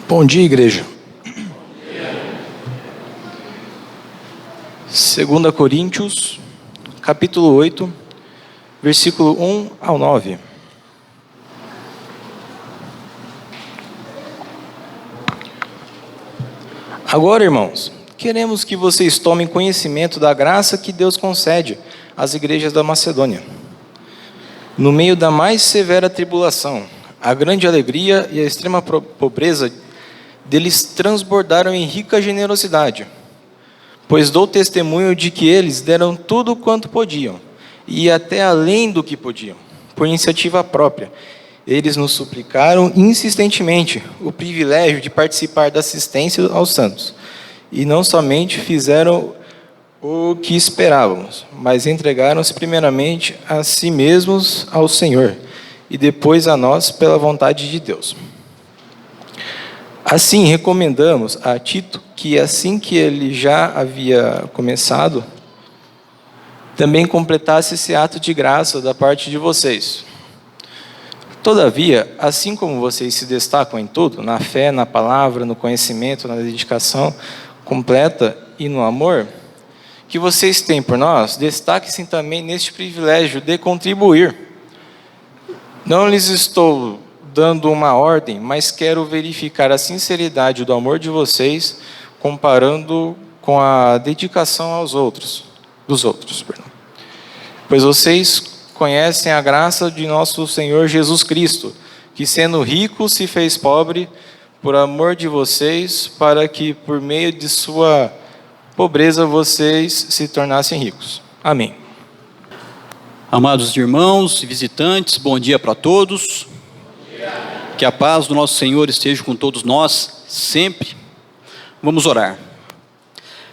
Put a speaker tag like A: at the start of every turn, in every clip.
A: Bom dia, igreja. 2 Coríntios, capítulo 8, versículo 1 ao 9. Agora, irmãos, queremos que vocês tomem conhecimento da graça que Deus concede às igrejas da Macedônia. No meio da mais severa tribulação, a grande alegria e a extrema pobreza deles transbordaram em rica generosidade, pois dou testemunho de que eles deram tudo quanto podiam, e até além do que podiam, por iniciativa própria. Eles nos suplicaram insistentemente o privilégio de participar da assistência aos santos, e não somente fizeram o que esperávamos, mas entregaram-se primeiramente a si mesmos ao Senhor, e depois a nós pela vontade de Deus. Assim, recomendamos a Tito que, assim que ele já havia começado, também completasse esse ato de graça da parte de vocês. Todavia, assim como vocês se destacam em tudo, na fé, na palavra, no conhecimento, na dedicação completa e no amor que vocês têm por nós, destaquem-se também neste privilégio de contribuir. Não lhes estou dando uma ordem, mas quero verificar a sinceridade do amor de vocês, comparando com a dedicação dos outros. Pois vocês conhecem a graça de nosso Senhor Jesus Cristo, que sendo rico se fez pobre por amor de vocês, para que por meio de sua pobreza vocês se tornassem ricos. Amém.
B: Amados irmãos e visitantes, bom dia para todos. Que a paz do nosso Senhor esteja com todos nós, sempre. Vamos orar.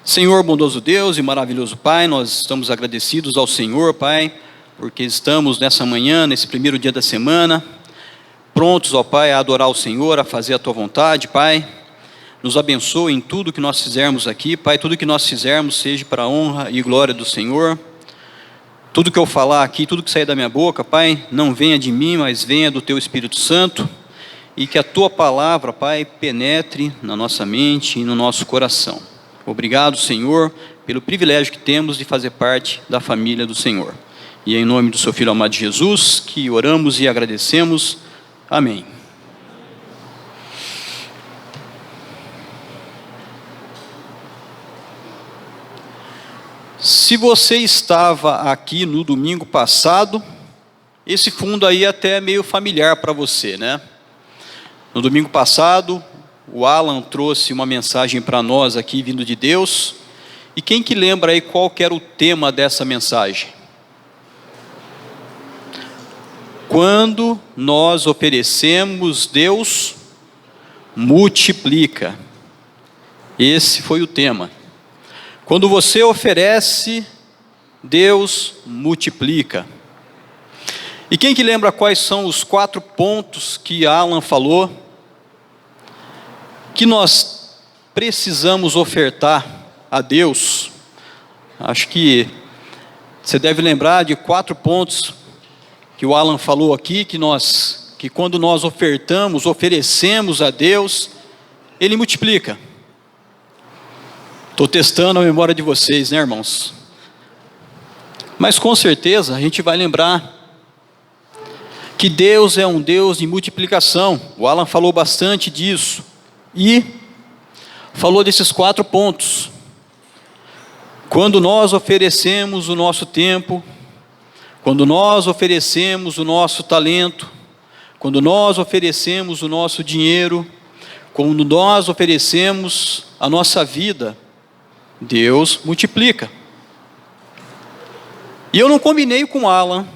B: Senhor, bondoso Deus e maravilhoso Pai, nós estamos agradecidos ao Senhor, Pai, porque estamos nessa manhã, nesse primeiro dia da semana, prontos, ó Pai, a adorar o Senhor, a fazer a Tua vontade, Pai. Nos abençoe em tudo que nós fizermos aqui, Pai, tudo que nós fizermos seja para a honra e glória do Senhor. Tudo que eu falar aqui, tudo que sair da minha boca, Pai, não venha de mim, mas venha do Teu Espírito Santo, e que a Tua palavra, Pai, penetre na nossa mente e no nosso coração. Obrigado, Senhor, pelo privilégio que temos de fazer parte da família do Senhor. E é em nome do Seu Filho amado Jesus que oramos e agradecemos. Amém. Se você estava aqui no domingo passado, esse fundo aí até é meio familiar para você, né? No domingo passado, o Alan trouxe uma mensagem para nós aqui, vindo de Deus. E quem que lembra aí qual que era o tema dessa mensagem? Quando nós oferecemos, Deus multiplica. Esse foi o tema. Quando você oferece, Deus multiplica. E quem que lembra quais são os 4 pontos que Alan falou, que nós precisamos ofertar a Deus? Acho que você deve lembrar de 4 pontos que o Alan falou aqui, que quando nós oferecemos a Deus, Ele multiplica. Estou testando a memória de vocês, né, irmãos? Mas com certeza a gente vai lembrar que Deus é um Deus de multiplicação. O Alan falou bastante disso. E falou desses 4 pontos. Quando nós oferecemos o nosso tempo, quando nós oferecemos o nosso talento, quando nós oferecemos o nosso dinheiro, quando nós oferecemos a nossa vida, Deus multiplica. E eu não combinei com Alan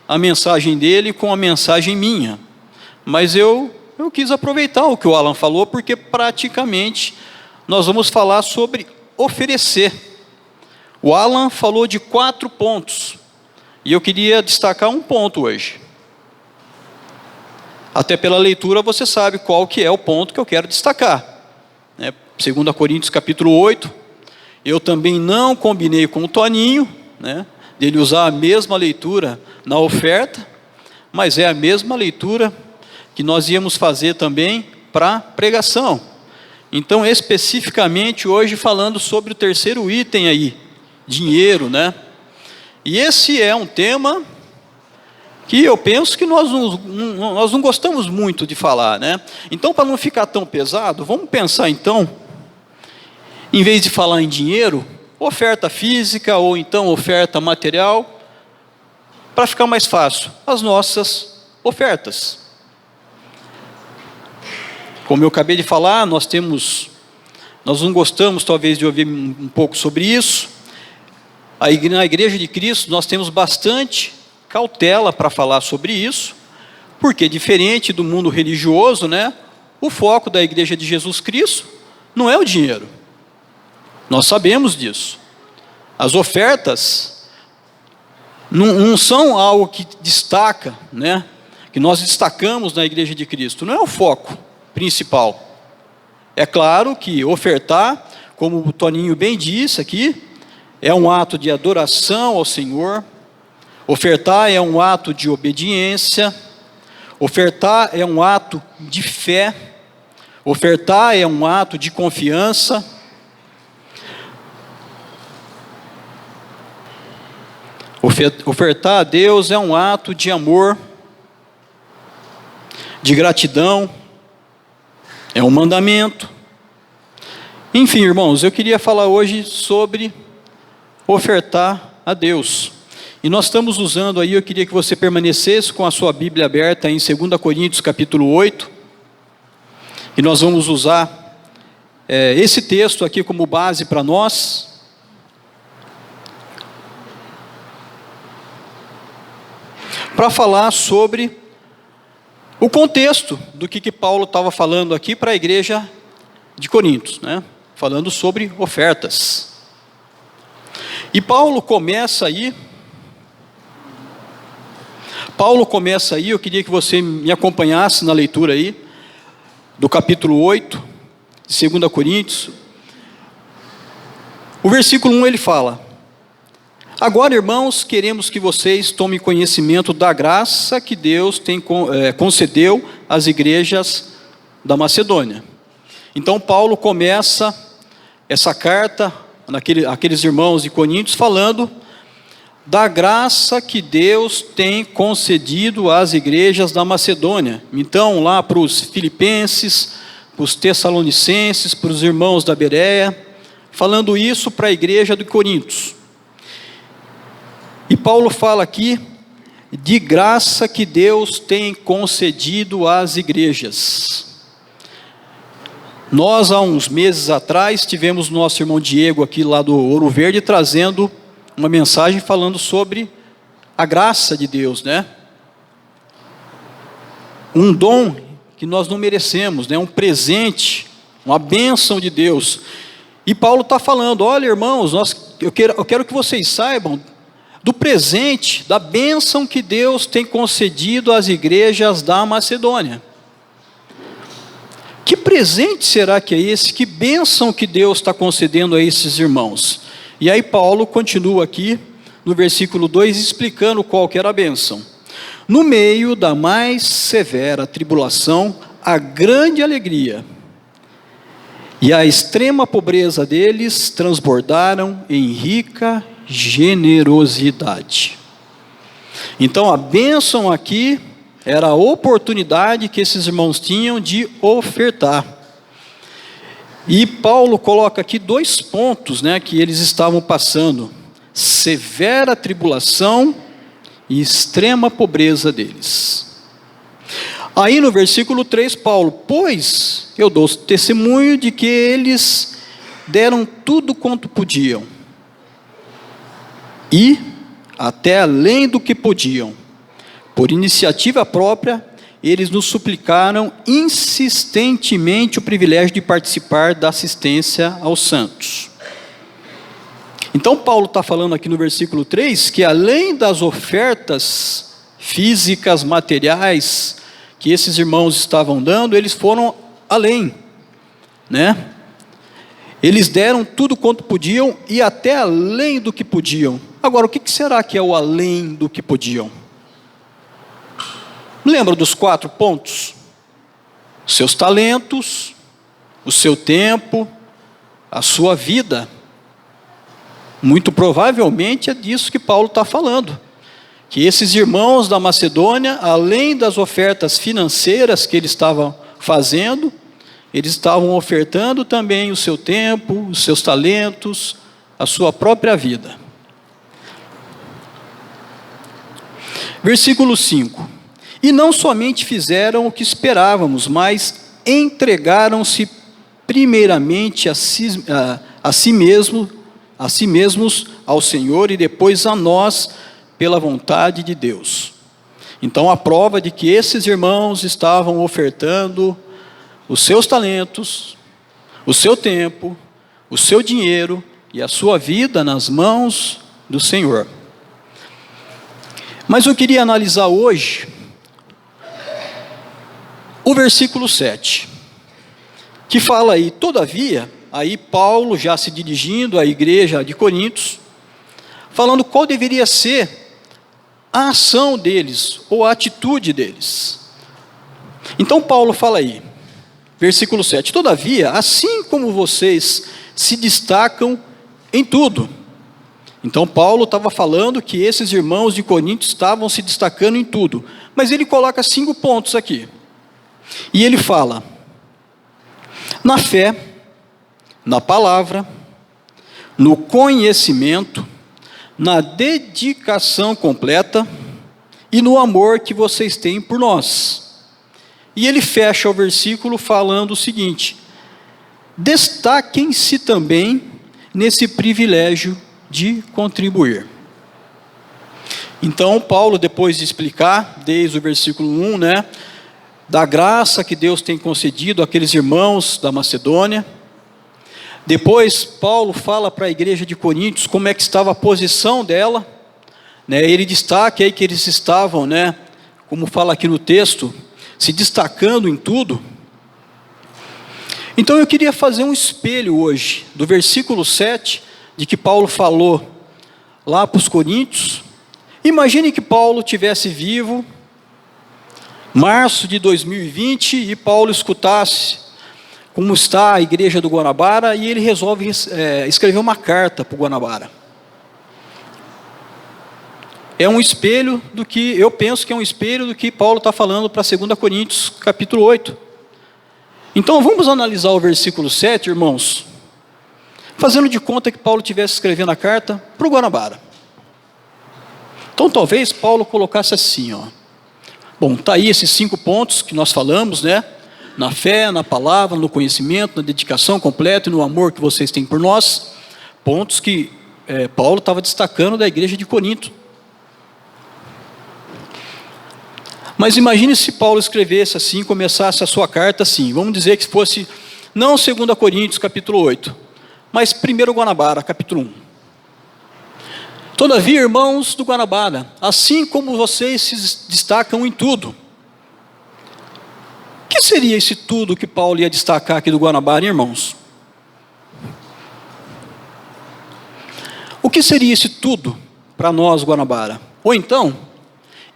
B: a mensagem dele com a mensagem minha, mas eu quis aproveitar o que o Alan falou, porque praticamente nós vamos falar sobre oferecer. O Alan falou de 4 pontos, e eu queria destacar um ponto hoje. Até pela leitura você sabe qual que é o ponto que eu quero destacar. 2 Coríntios capítulo 8, eu também não combinei com o Toninho, dele usar a mesma leitura na oferta, mas é a mesma leitura que nós íamos fazer também para pregação. Então, especificamente hoje falando sobre o terceiro item aí, dinheiro, né? E esse é um tema que eu penso que nós não gostamos muito de falar, né? Então, para não ficar tão pesado, vamos pensar então, em vez de falar em dinheiro, oferta física ou então oferta material, para ficar mais fácil, as nossas ofertas. Como eu acabei de falar, nós não gostamos talvez de ouvir um pouco sobre isso. Na Igreja de Cristo nós temos bastante cautela para falar sobre isso, porque diferente do mundo religioso, né, o foco da Igreja de Jesus Cristo não é o dinheiro. Nós sabemos disso. As ofertas não são algo que destaca, né, que nós destacamos na Igreja de Cristo, não é o foco principal. É claro que ofertar, como o Toninho bem disse aqui, é um ato de adoração ao Senhor. Ofertar é um ato de obediência, ofertar é um ato de fé, ofertar é um ato de confiança. Ofertar a Deus é um ato de amor, de gratidão, é um mandamento. Enfim, irmãos, eu queria falar hoje sobre ofertar a Deus. E nós estamos usando aí, eu queria que você permanecesse com a sua Bíblia aberta em 2 Coríntios capítulo 8. E nós vamos usar esse texto aqui como base para nós. Para falar sobre o contexto do que Paulo estava falando aqui para a igreja de Corinto, né? Falando sobre ofertas. E Paulo começa aí, eu queria que você me acompanhasse na leitura aí, do capítulo 8, de 2 Coríntios. O versículo 1 ele fala: agora, irmãos, queremos que vocês tomem conhecimento da graça que Deus concedeu às igrejas da Macedônia. Então Paulo começa essa carta àqueles irmãos de Coríntios falando da graça que Deus tem concedido às igrejas da Macedônia. Então, lá para os filipenses, para os tessalonicenses, para os irmãos da Bereia, falando isso para a igreja de Coríntios. E Paulo fala aqui de graça que Deus tem concedido às igrejas. Nós, há uns meses atrás, tivemos nosso irmão Diego aqui lá do Ouro Verde, trazendo uma mensagem falando sobre a graça de Deus, né? Um dom que nós não merecemos, né? Um presente, uma bênção de Deus. E Paulo está falando: olha, irmãos, eu quero que vocês saibam do presente, da bênção que Deus tem concedido às igrejas da Macedônia. Que presente será que é esse? Que bênção que Deus está concedendo a esses irmãos? E aí Paulo continua aqui, no versículo 2, explicando qual que era a bênção. No meio da mais severa tribulação, a grande alegria e a extrema pobreza deles transbordaram em rica generosidade. Então a bênção aqui era a oportunidade que esses irmãos tinham de ofertar. E Paulo coloca aqui 2 pontos, né, que eles estavam passando: severa tribulação e extrema pobreza deles. Aí no versículo 3, Paulo: pois eu dou testemunho de que eles deram tudo quanto podiam, e até além do que podiam, por iniciativa própria, eles nos suplicaram insistentemente o privilégio de participar da assistência aos santos. Então Paulo está falando aqui no versículo 3, que além das ofertas físicas, materiais, que esses irmãos estavam dando, eles foram além, né? Eles deram tudo quanto podiam e até além do que podiam. Agora, o que será que é o além do que podiam? Lembra dos 4 pontos? os seus talentos, o seu tempo, a sua vida. Muito provavelmente é disso que Paulo está falando. Que esses irmãos da Macedônia, além das ofertas financeiras que eles estavam fazendo, eles estavam ofertando também o seu tempo, os seus talentos, a sua própria vida. Versículo 5. E não somente fizeram o que esperávamos, mas entregaram-se primeiramente a si mesmos ao Senhor e depois a nós pela vontade de Deus. Então a prova de que esses irmãos estavam ofertando os seus talentos, o seu tempo, o seu dinheiro e a sua vida nas mãos do Senhor. Mas eu queria analisar hoje o versículo 7, que fala aí, todavia, aí Paulo já se dirigindo à igreja de Coríntios, falando qual deveria ser a ação deles, ou a atitude deles. Então Paulo fala aí, versículo 7, todavia, assim como vocês se destacam em tudo. Então Paulo estava falando que esses irmãos de Coríntios estavam se destacando em tudo, mas ele coloca 5 pontos aqui, e ele fala, na fé, na palavra, no conhecimento, na dedicação completa e no amor que vocês têm por nós. E ele fecha o versículo falando o seguinte, destaquem-se também nesse privilégio de contribuir. Então Paulo, depois de explicar, desde o versículo 1, da graça que Deus tem concedido àqueles irmãos da Macedônia, depois Paulo fala para a igreja de Coríntios como é que estava a posição dela, ele destaca aí que eles estavam, como fala aqui no texto, se destacando em tudo. Então eu queria fazer um espelho hoje, do versículo 7, de que Paulo falou lá para os Coríntios. Imagine que Paulo tivesse vivo, março de 2020, e Paulo escutasse como está a igreja do Guanabara, e ele resolve escrever uma carta para o Guanabara. É um espelho do que, eu penso que é um espelho do que Paulo está falando para 2 Coríntios, capítulo 8. Então vamos analisar o versículo 7, irmãos, fazendo de conta que Paulo estivesse escrevendo a carta para o Guanabara. Então talvez Paulo colocasse assim, bom, está aí esses 5 pontos que nós falamos, na fé, na palavra, no conhecimento, na dedicação completa e no amor que vocês têm por nós, pontos que Paulo estava destacando da igreja de Corinto. Mas imagine se Paulo escrevesse assim, começasse a sua carta assim, vamos dizer que fosse, não 2 Coríntios capítulo 8, mas 1 Guanabara capítulo 1. Todavia, irmãos do Guanabara, assim como vocês se destacam em tudo. O que seria esse tudo que Paulo ia destacar aqui do Guanabara, irmãos? O que seria esse tudo para nós, Guanabara? Ou então,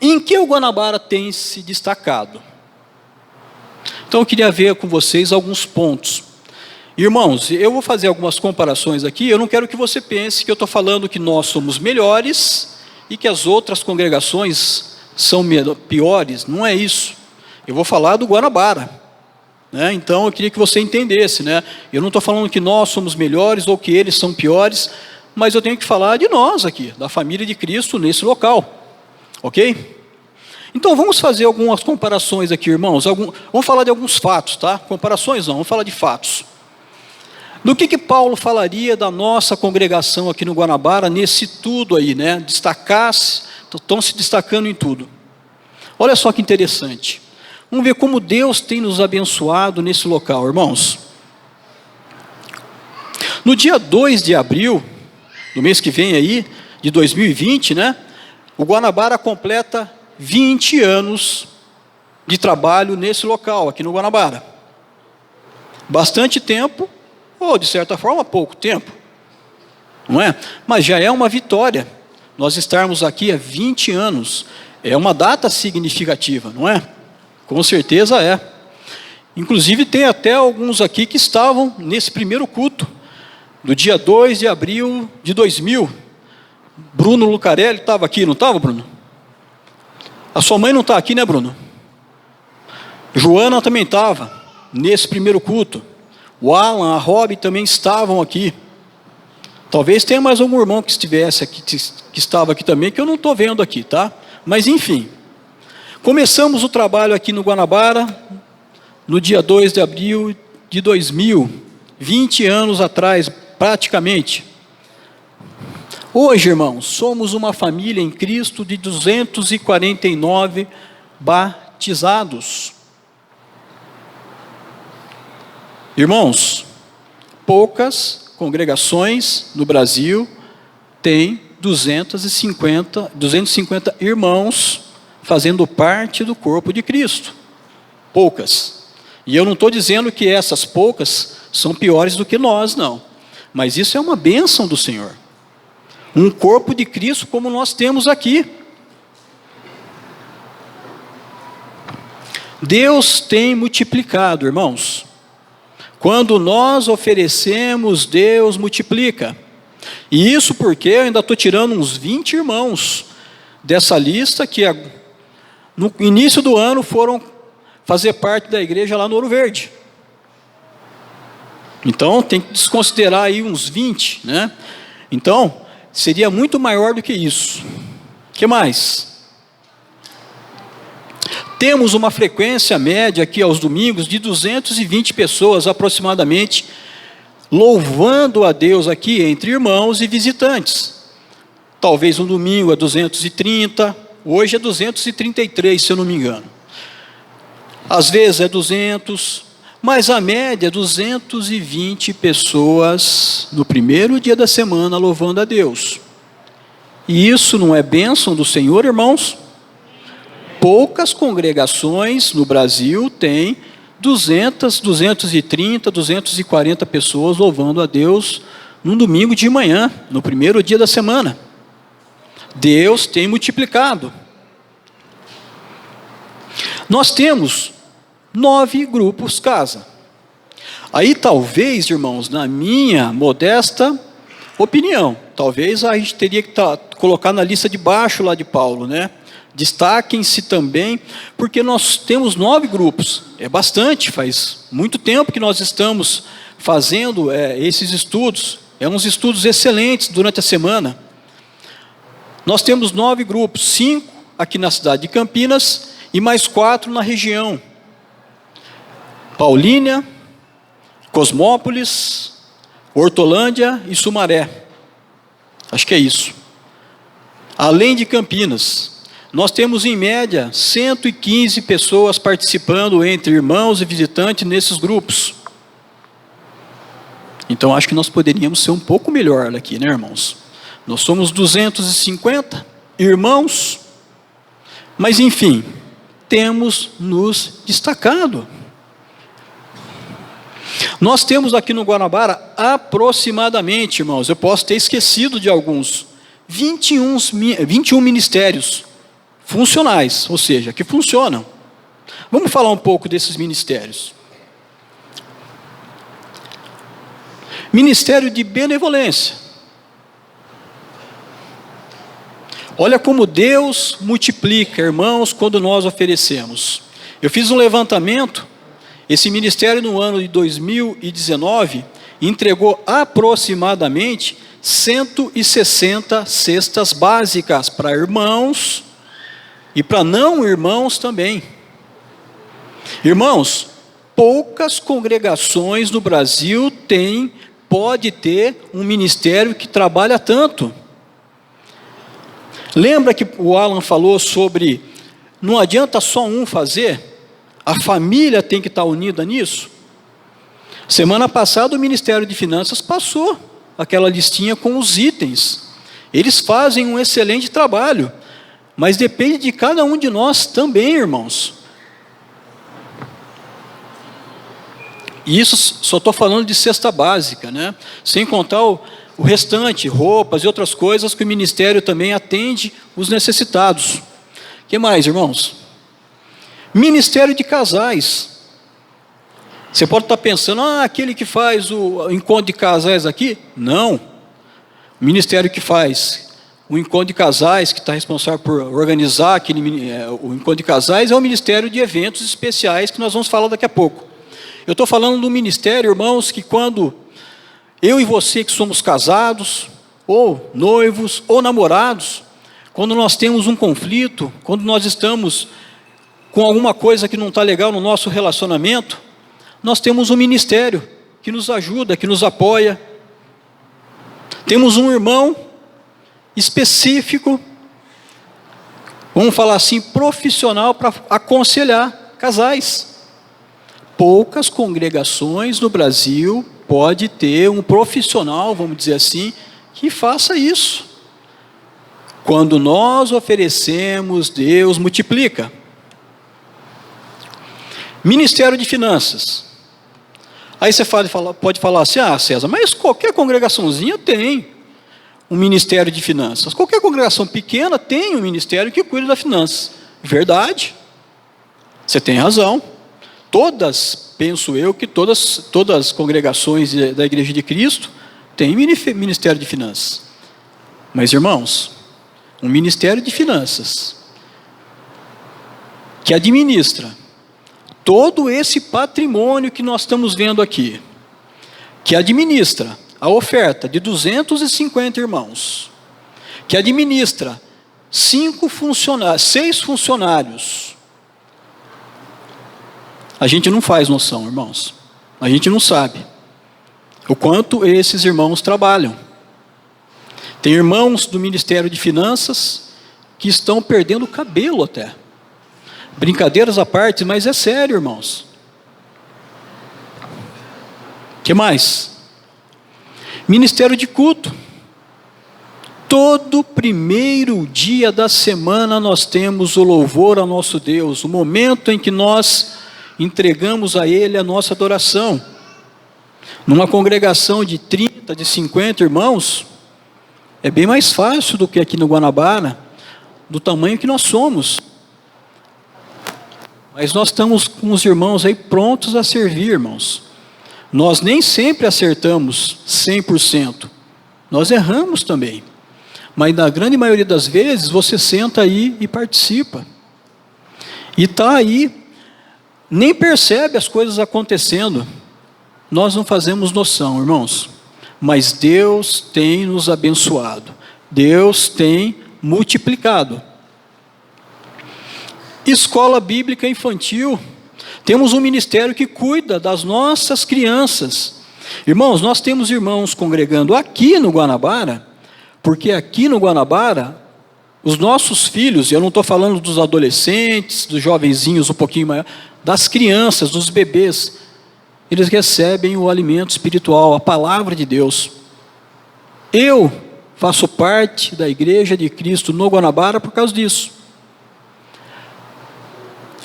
B: em que o Guanabara tem se destacado? Então eu queria ver com vocês alguns pontos. Irmãos, eu vou fazer algumas comparações aqui, eu não quero que você pense que eu estou falando que nós somos melhores e que as outras congregações são piores, não é isso. Eu vou falar do Guanabara, então eu queria que você entendesse, eu não estou falando que nós somos melhores ou que eles são piores, mas eu tenho que falar de nós aqui, da família de Cristo nesse local, ok? Então vamos fazer algumas comparações aqui, irmãos, vamos falar de alguns fatos, tá? Comparações não, vamos falar de fatos. Do que Paulo falaria da nossa congregação aqui no Guanabara, nesse tudo aí, destacar-se, estão se destacando em tudo. Olha só que interessante. Vamos ver como Deus tem nos abençoado nesse local, irmãos. No dia 2 de abril, do mês que vem aí, de 2020, o Guanabara completa 20 anos de trabalho nesse local, aqui no Guanabara. Bastante tempo, ou de certa forma pouco tempo, não é? Mas já é uma vitória, nós estarmos aqui há 20 anos, é uma data significativa, não é? Com certeza é. Inclusive tem até alguns aqui que estavam nesse primeiro culto, do dia 2 de abril de 2000. Bruno Lucarelli estava aqui, não estava, Bruno? A sua mãe não está aqui, né, Bruno? Joana também estava nesse primeiro culto. O Alan, a Rob também estavam aqui. Talvez tenha mais algum irmão que estivesse aqui, que estava aqui também, que eu não estou vendo aqui, tá? Mas enfim, começamos o trabalho aqui no Guanabara, no dia 2 de abril de 2000, 20 anos atrás, praticamente. Hoje, irmãos, somos uma família em Cristo de 249 batizados. Irmãos, poucas congregações no Brasil têm 250 irmãos fazendo parte do corpo de Cristo. Poucas. E eu não estou dizendo que essas poucas são piores do que nós, não. Mas isso é uma bênção do Senhor. Um corpo de Cristo como nós temos aqui. Deus tem multiplicado, irmãos. Quando nós oferecemos, Deus multiplica. E isso porque eu ainda estou tirando uns 20 irmãos dessa lista que no início do ano foram fazer parte da igreja lá no Ouro Verde. Então tem que desconsiderar aí uns 20, né? Então seria muito maior do que isso. O que mais? Temos uma frequência média aqui aos domingos de 220 pessoas aproximadamente, louvando a Deus aqui entre irmãos e visitantes. Talvez um domingo é 230, hoje é 233, se eu não me engano. Às vezes é 200, mas a média é 220 pessoas no primeiro dia da semana louvando a Deus. E isso não é bênção do Senhor, irmãos? Poucas congregações no Brasil têm 200, 230, 240 pessoas louvando a Deus num domingo de manhã, no primeiro dia da semana. Deus tem multiplicado. Nós temos 9 grupos casa. Aí talvez, irmãos, na minha modesta opinião, talvez a gente teria que colocar na lista de baixo lá de Paulo, né? Destaquem-se também, porque nós temos 9 grupos, é bastante, faz muito tempo que nós estamos fazendo esses estudos, uns estudos excelentes durante a semana. Nós temos 9 grupos, 5 aqui na cidade de Campinas e mais 4 na região. Paulínia, Cosmópolis, Hortolândia e Sumaré. Acho que é isso. Além de Campinas, nós temos em média 115 pessoas participando entre irmãos e visitantes nesses grupos. Então acho que nós poderíamos ser um pouco melhor aqui, né, irmãos? Nós somos 250 irmãos, mas enfim, temos nos destacado. Nós temos aqui no Guanabara aproximadamente, irmãos, eu posso ter esquecido de alguns, 21 ministérios funcionais, ou seja, que funcionam. Vamos falar um pouco desses ministérios. Ministério de benevolência. Olha como Deus multiplica, irmãos, quando nós oferecemos. Eu fiz um levantamento, esse ministério no ano de 2019 entregou aproximadamente 160 cestas básicas para irmãos e para não irmãos também. Irmãos, poucas congregações no Brasil pode ter um ministério que trabalha tanto. Lembra que o Alan falou sobre não adianta só um fazer, a família tem que estar unida nisso? Semana passada o Ministério de Finanças passou aquela listinha com os itens. Eles fazem um excelente trabalho, mas depende de cada um de nós também, irmãos. E isso só estou falando de cesta básica, né? Sem contar o restante, roupas e outras coisas que o ministério também atende os necessitados. O que mais, irmãos? Ministério de casais. Você pode estar pensando, aquele que faz o encontro de casais aqui? Não. O ministério que faz o encontro de casais, que está responsável por organizar o encontro de casais, é o Ministério de Eventos Especiais, que nós vamos falar daqui a pouco. Eu estou falando do ministério, irmãos, que quando eu e você que somos casados, ou noivos, ou namorados, quando nós temos um conflito, quando nós estamos com alguma coisa que não está legal no nosso relacionamento, nós temos um ministério que nos ajuda, que nos apoia. Temos um irmão específico, vamos falar assim, profissional para aconselhar casais. Poucas congregações no Brasil pode ter um profissional, vamos dizer assim, que faça isso. Quando nós oferecemos, Deus multiplica. Ministério de Finanças. Aí você pode falar assim, César, mas qualquer congregaçãozinha tem um ministério de finanças. Qualquer congregação pequena tem um ministério que cuida das finanças. Verdade. Você tem razão. Todas, penso eu, que todas as congregações da Igreja de Cristo têm ministério de finanças. Mas, irmãos, um ministério de finanças que administra todo esse patrimônio que nós estamos vendo aqui, que administra a oferta de 250 irmãos, que administra 6 funcionários, a gente não faz noção, irmãos. A gente não sabe o quanto esses irmãos trabalham. Tem irmãos do Ministério de Finanças que estão perdendo o cabelo até. Brincadeiras à parte, mas é sério, irmãos. O que mais? Ministério de culto. Todo primeiro dia da semana nós temos o louvor ao nosso Deus, o momento em que nós entregamos a Ele a nossa adoração. Numa congregação de 30, de 50 irmãos, é bem mais fácil do que aqui no Guanabara, do tamanho que nós somos. Mas nós estamos com os irmãos aí prontos a servir, irmãos. Nós nem sempre acertamos 100%. Nós erramos também. Mas na grande maioria das vezes, você senta aí e participa. E está aí, nem percebe as coisas acontecendo. Nós não fazemos noção, irmãos. Mas Deus tem nos abençoado. Deus tem multiplicado. Escola Bíblica Infantil. Temos um ministério que cuida das nossas crianças. Irmãos, nós temos irmãos congregando aqui no Guanabara, porque aqui no Guanabara, os nossos filhos, eu não estou falando dos adolescentes, dos jovenzinhos um pouquinho maior, das crianças, dos bebês, eles recebem o alimento espiritual, a palavra de Deus. Eu faço parte da Igreja de Cristo no Guanabara por causa disso.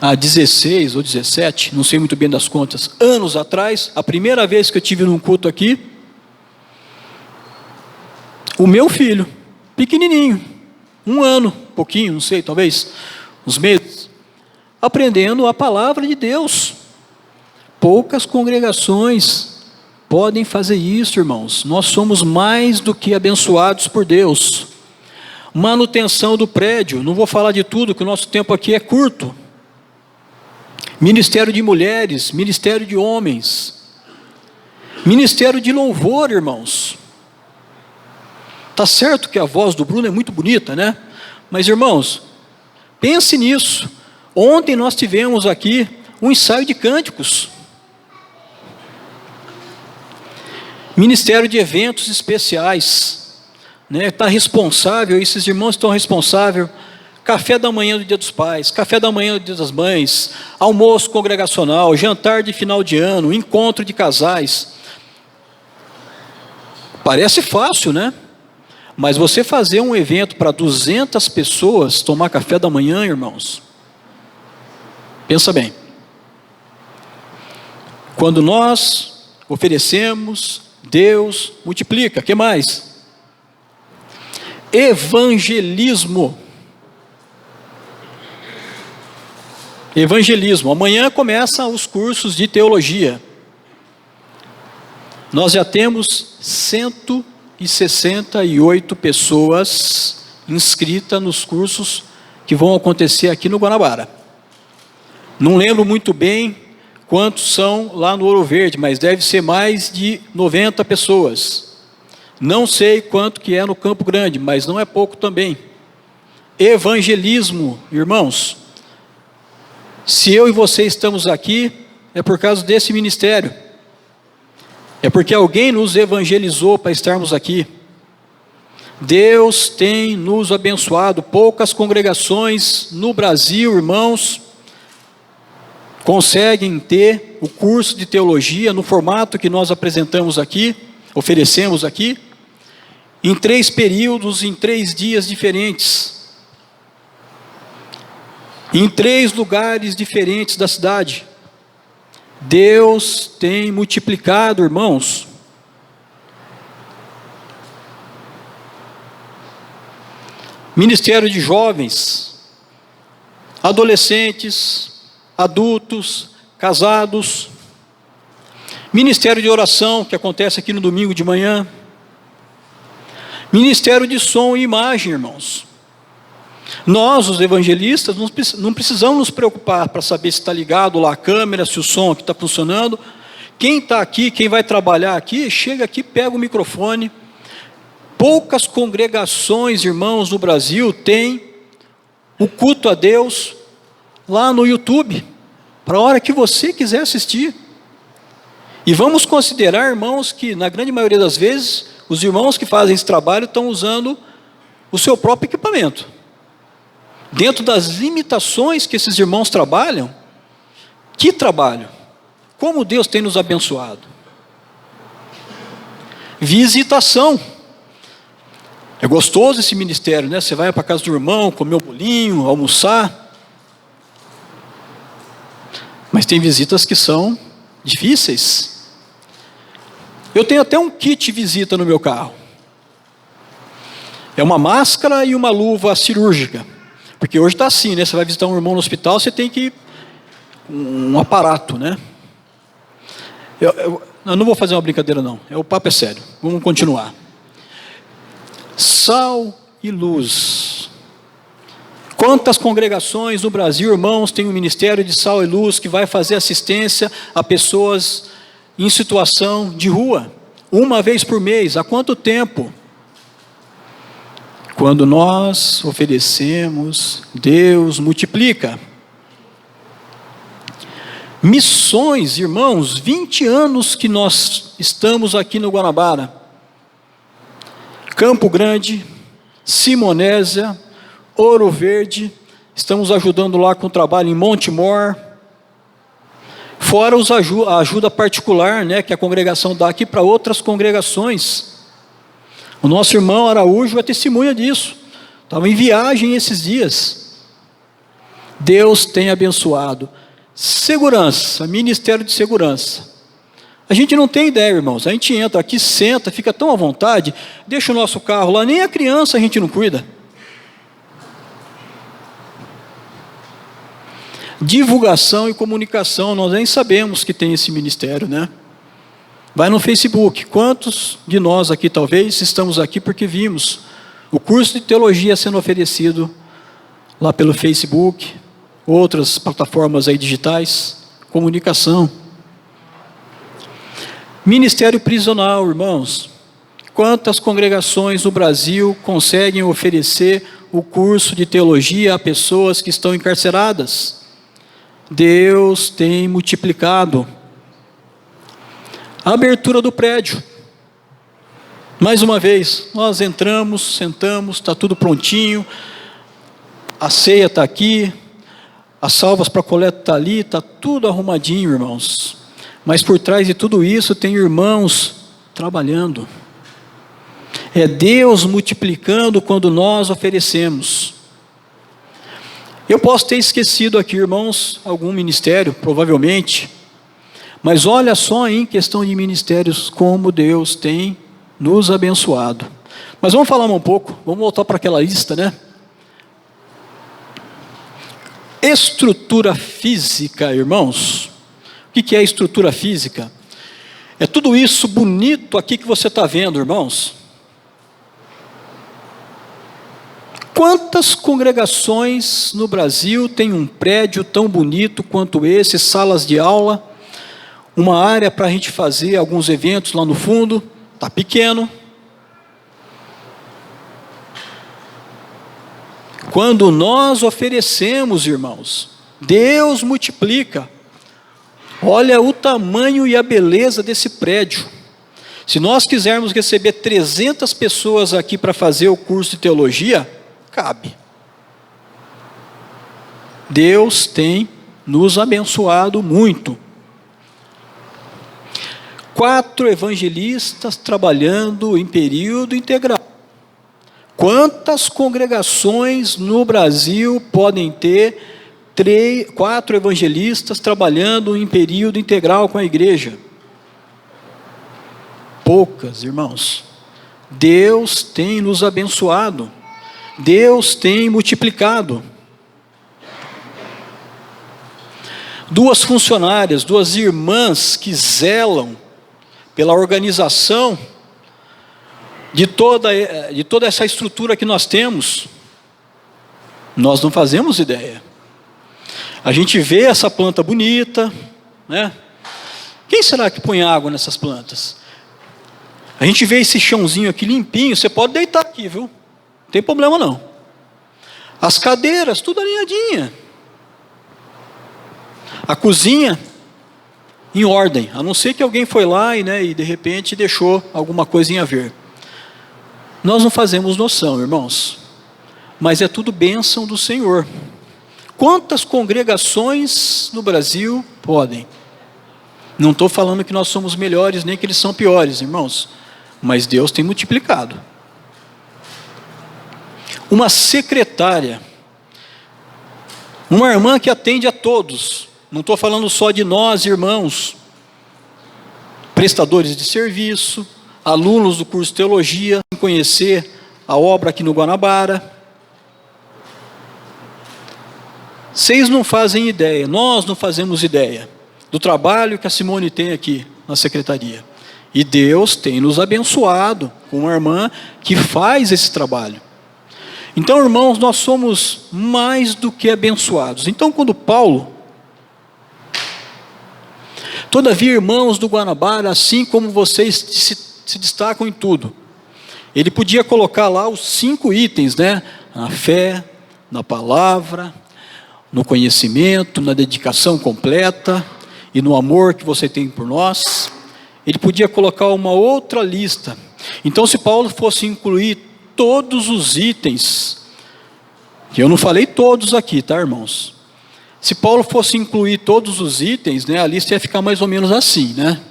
B: Há 16 ou 17, não sei muito bem das contas, anos atrás, a primeira vez que eu tive num culto aqui, o meu filho, pequenininho, 1 ano, pouquinho, não sei, talvez, uns meses, aprendendo a palavra de Deus. Poucas congregações podem fazer isso, irmãos. Nós somos mais do que abençoados por Deus. Manutenção do prédio, não vou falar de tudo, que o nosso tempo aqui é curto. Ministério de mulheres, ministério de homens, ministério de louvor, irmãos. Tá certo que a voz do Bruno é muito bonita, né? Mas, irmãos, pense nisso. Ontem nós tivemos aqui um ensaio de cânticos. Ministério de eventos especiais, né? Está responsável, esses irmãos estão responsáveis. Café da manhã do Dia dos Pais, café da manhã do Dia das Mães, almoço congregacional, jantar de final de ano, encontro de casais. Parece fácil, né? Mas você fazer um evento para 200 pessoas tomar café da manhã, irmãos, pensa bem. Quando nós oferecemos, Deus multiplica. O que mais? Evangelismo. Evangelismo. Amanhã começam os cursos de teologia. Nós já temos 168 pessoas inscritas nos cursos que vão acontecer aqui no Guanabara. Não lembro muito bem quantos são lá no Ouro Verde, mas deve ser mais de 90 pessoas. Não sei quanto que é no Campo Grande, mas não é pouco também. Evangelismo, irmãos. Se eu e você estamos aqui, é por causa desse ministério. É porque alguém nos evangelizou para estarmos aqui. Deus tem nos abençoado. Poucas congregações no Brasil, irmãos, conseguem ter o curso de teologia no formato que nós apresentamos aqui, oferecemos aqui, em 3 períodos, em 3 dias diferentes, em 3 lugares diferentes da cidade. Deus tem multiplicado, irmãos. Ministério de jovens, adolescentes, adultos, casados. Ministério de oração, que acontece aqui no domingo de manhã. Ministério de som e imagem, irmãos. Nós, os evangelistas, não precisamos nos preocupar para saber se está ligado lá a câmera, se o som aqui está funcionando. Quem está aqui, quem vai trabalhar aqui, chega aqui, pega o microfone. Poucas congregações, irmãos, no Brasil têm o culto a Deus lá no YouTube, para a hora que você quiser assistir. E vamos considerar, irmãos, que na grande maioria das vezes, os irmãos que fazem esse trabalho estão usando o seu próprio equipamento. Dentro das limitações que esses irmãos trabalham, que trabalho? Como Deus tem nos abençoado. Visitação. É gostoso esse ministério, né? Você vai para a casa do irmão, comer um bolinho, almoçar. Mas tem visitas que são difíceis. Eu tenho até um kit visita no meu carro. É uma máscara e uma luva cirúrgica. Porque hoje está assim, né? Você vai visitar um irmão no hospital, você tem que um aparato, né? Eu não vou fazer uma brincadeira não, o papo é sério. Vamos continuar. Sal e luz. Quantas congregações no Brasil, irmãos, tem um ministério de sal e luz que vai fazer assistência a pessoas em situação de rua, uma vez por mês? Há quanto tempo? Quando nós oferecemos, Deus multiplica. Missões, irmãos, 20 anos que nós estamos aqui no Guanabara. Campo Grande, Simonésia, Ouro Verde, estamos ajudando lá com o trabalho em Montemor. Fora a ajuda particular, né, que a congregação dá aqui para outras congregações. O nosso irmão Araújo é testemunha disso. Estava em viagem esses dias. Deus tem abençoado. Segurança, ministério de segurança. A gente não tem ideia, irmãos. A gente entra aqui, senta, fica tão à vontade, deixa o nosso carro lá, nem a criança a gente não cuida. Divulgação e comunicação, nós nem sabemos que tem esse ministério, né? Vai no Facebook. Quantos de nós aqui, talvez, estamos aqui porque vimos o curso de teologia sendo oferecido lá pelo Facebook, outras plataformas aí digitais, comunicação. Ministério prisional, irmãos. Quantas congregações no Brasil conseguem oferecer o curso de teologia a pessoas que estão encarceradas? Deus tem multiplicado. A abertura do prédio. Mais uma vez, nós entramos, sentamos, está tudo prontinho, a ceia está aqui, as salvas para coleta está ali, está tudo arrumadinho, irmãos. Mas por trás de tudo isso tem irmãos trabalhando. É Deus multiplicando quando nós oferecemos. Eu posso ter esquecido aqui, irmãos, algum ministério, provavelmente. Mas olha só em questão de ministérios, como Deus tem nos abençoado. Mas vamos falar um pouco, vamos voltar para aquela lista, né? Estrutura física, irmãos. O que é estrutura física? É tudo tudo isso bonito aqui que você está vendo, irmãos, quantas congregações no Brasil têm um prédio tão bonito quanto esse, salas de aula, uma área para a gente fazer alguns eventos lá no fundo, está pequeno. Quando nós oferecemos, irmãos, Deus multiplica. Olha o tamanho e a beleza desse prédio. Se nós quisermos receber 300 pessoas aqui para fazer o curso de teologia, cabe. Deus tem nos abençoado muito. 4 evangelistas trabalhando em período integral. Quantas congregações no Brasil podem ter 4 evangelistas trabalhando em período integral com a igreja? Poucas, irmãos. Deus tem nos abençoado. Deus tem multiplicado. 2 funcionárias, 2 irmãs que zelam pela organização de toda essa estrutura que nós temos, nós não fazemos ideia. A gente vê essa planta bonita, né? Quem será que põe água nessas plantas? A gente vê esse chãozinho aqui limpinho, você pode deitar aqui, viu? Não tem problema não. As cadeiras, tudo alinhadinha. A cozinha, em ordem, a não ser que alguém foi lá e de repente deixou alguma coisinha a ver. Nós não fazemos noção, irmãos, mas é tudo bênção do Senhor. Quantas congregações no Brasil podem? Não estou falando que nós somos melhores, nem que eles são piores, irmãos, mas Deus tem multiplicado. Uma secretária, uma irmã que atende a todos, não estou falando só de nós, irmãos, prestadores de serviço, alunos do curso de teologia, conhecer a obra aqui no Guanabara. Vocês não fazem ideia, nós não fazemos ideia do trabalho que a Simone tem aqui na secretaria. E Deus tem nos abençoado com uma irmã que faz esse trabalho. Então, irmãos, nós somos mais do que abençoados. Então, quando Paulo, todavia, irmãos do Guanabara, assim como vocês se destacam em tudo, ele podia colocar lá os 5 itens, né? Na fé, na palavra, no conhecimento, na dedicação completa e no amor que você tem por nós. Ele podia colocar uma outra lista. Então, se Paulo fosse incluir todos os itens, que eu não falei todos aqui, tá, irmãos? Se Paulo fosse incluir todos os itens, né, a lista ia ficar mais ou menos assim, né?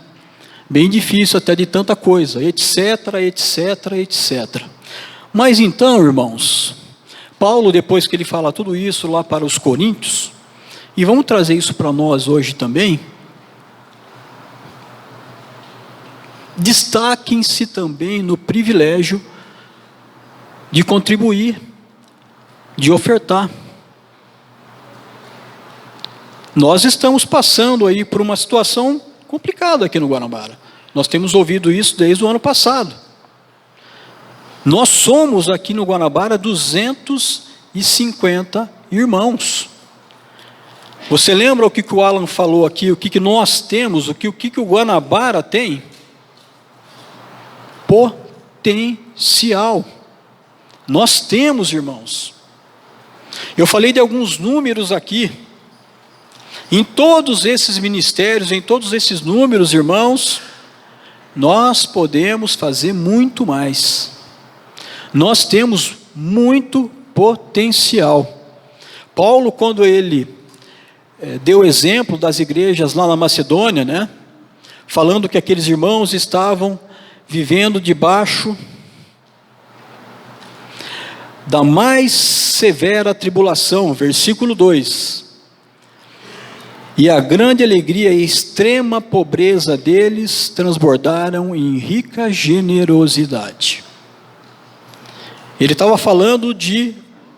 B: Bem difícil até de tanta coisa, etc, etc, etc. Mas então, irmãos, Paulo, depois que ele fala tudo isso lá para os coríntios, e vamos trazer isso para nós hoje também, destaquem-se também no privilégio de contribuir, de ofertar. Nós estamos passando aí por uma situação complicada aqui no Guanabara. Nós temos ouvido isso desde o ano passado. Nós somos aqui no Guanabara 250 irmãos. Você lembra o que o Alan falou aqui, o que nós temos, o que o Guanabara tem? Potencial. Nós temos, irmãos. Eu falei de alguns números aqui. Em todos esses ministérios, em todos esses números, irmãos, nós podemos fazer muito mais. Nós temos muito potencial. Paulo, quando ele deu o exemplo das igrejas lá na Macedônia, né, falando que aqueles irmãos estavam vivendo debaixo da mais severa tribulação, versículo 2. E a grande alegria e extrema pobreza deles transbordaram em rica generosidade. Ele estava falando de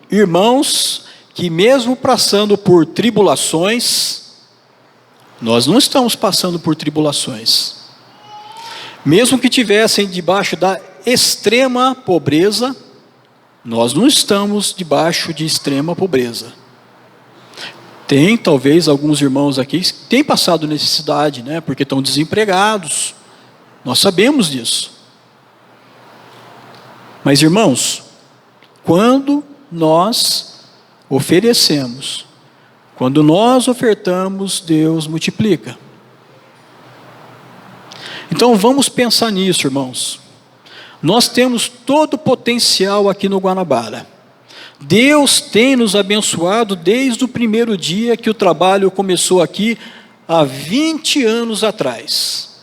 B: irmãos que mesmo passando por tribulações, nós não estamos passando por tribulações. Mesmo que tivessem debaixo da extrema pobreza, nós não estamos debaixo de extrema pobreza. Tem talvez alguns irmãos aqui que têm passado necessidade, né? Porque estão desempregados. Nós sabemos disso. Mas irmãos, quando nós oferecemos, quando nós ofertamos, Deus multiplica. Então vamos pensar nisso, irmãos. Nós temos todo o potencial aqui no Guanabara. Deus tem nos abençoado desde o primeiro dia que o trabalho começou aqui, há 20 anos atrás.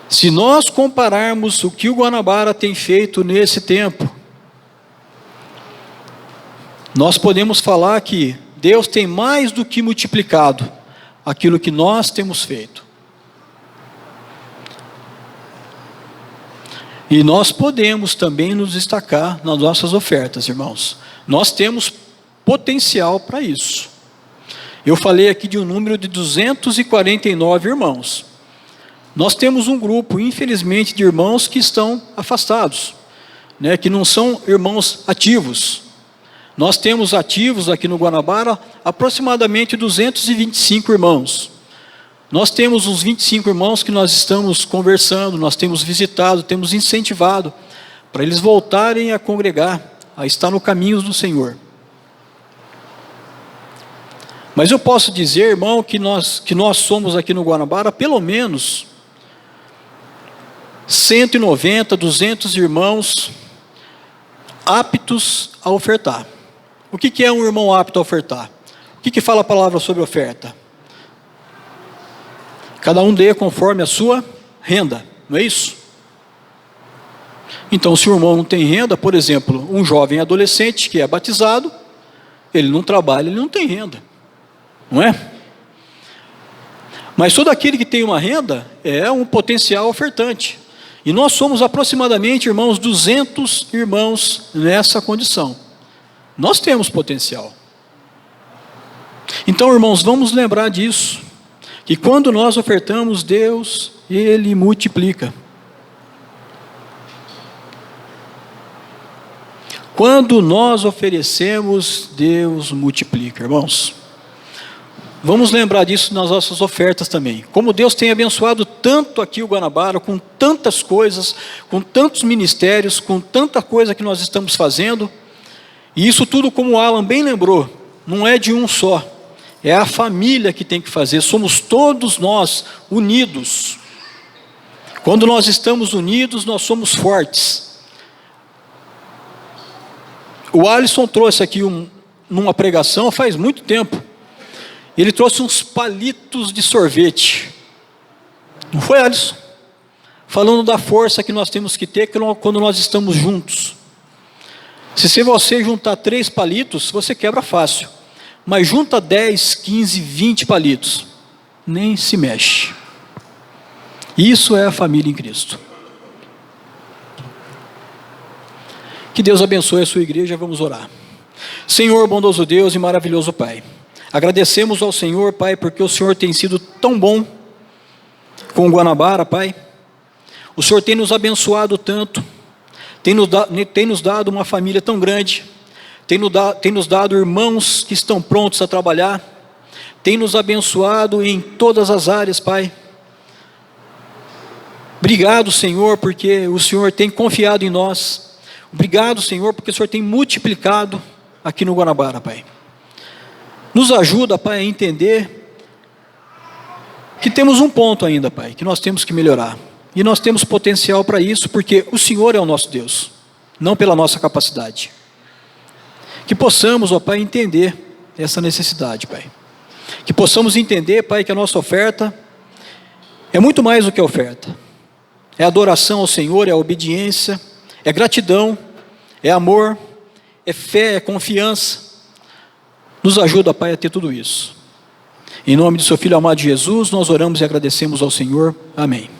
B: Se nós compararmos o que o Guanabara tem feito nesse tempo, nós podemos falar que Deus tem mais do que multiplicado aquilo que nós temos feito. E nós podemos também nos destacar nas nossas ofertas, irmãos. Nós temos potencial para isso. Eu falei aqui de um número de 249 irmãos. Nós temos um grupo, infelizmente, de irmãos que estão afastados, né, que não são irmãos ativos. Nós temos ativos aqui no Guanabara aproximadamente 225 irmãos. Nós temos uns 25 irmãos que nós estamos conversando, nós temos visitado, temos incentivado para eles voltarem a congregar, a estar no caminho do Senhor. Mas eu posso dizer, irmão, que nós somos aqui no Guanabara pelo menos 190, 200 irmãos aptos a ofertar. O que é um irmão apto a ofertar? O que fala a palavra sobre oferta? Cada um dê conforme a sua renda, não é isso? Então, se o irmão não tem renda, por exemplo, um jovem adolescente que é batizado, ele não trabalha, ele não tem renda, não é? Mas todo aquele que tem uma renda é um potencial ofertante. E nós somos aproximadamente, irmãos, 200 irmãos nessa condição. Nós temos potencial. Então, irmãos, vamos lembrar disso, que quando nós ofertamos, Deus, Ele multiplica. Quando nós oferecemos, Deus multiplica, irmãos. Vamos lembrar disso nas nossas ofertas também. Como Deus tem abençoado tanto aqui o Guanabara, com tantas coisas, com tantos ministérios, com tanta coisa que nós estamos fazendo. E isso tudo, como o Alan bem lembrou, não é de um só. É a família que tem que fazer. Somos todos nós unidos. Quando nós estamos unidos, nós somos fortes. O Alisson trouxe aqui numa pregação faz muito tempo. Ele trouxe uns palitos de sorvete. Não foi, Alisson? Falando da força que nós temos que ter quando nós estamos juntos. Se você juntar 3 palitos, você quebra fácil. Mas junta 10, 15, 20 palitos, nem se mexe. Isso é a família em Cristo. Que Deus abençoe a sua igreja, vamos orar. Senhor, bondoso Deus e maravilhoso Pai, agradecemos ao Senhor, Pai, porque o Senhor tem sido tão bom com o Guanabara, Pai. O Senhor tem nos abençoado tanto, tem nos dado uma família tão grande, tem nos dado irmãos que estão prontos a trabalhar, tem nos abençoado em todas as áreas, Pai. Obrigado, Senhor, porque o Senhor tem confiado em nós. Obrigado, Senhor, porque o Senhor tem multiplicado aqui no Guanabara, Pai. Nos ajuda, Pai, a entender que temos um ponto ainda, Pai, que nós temos que melhorar. E nós temos potencial para isso, porque o Senhor é o nosso Deus, não pela nossa capacidade. Que possamos, ó Pai, entender essa necessidade, Pai. Que possamos entender, Pai, que a nossa oferta é muito mais do que oferta. É adoração ao Senhor, é obediência, é gratidão, é amor, é fé, é confiança. Nos ajuda, Pai, a ter tudo isso. Em nome do seu Filho amado Jesus, nós oramos e agradecemos ao Senhor. Amém.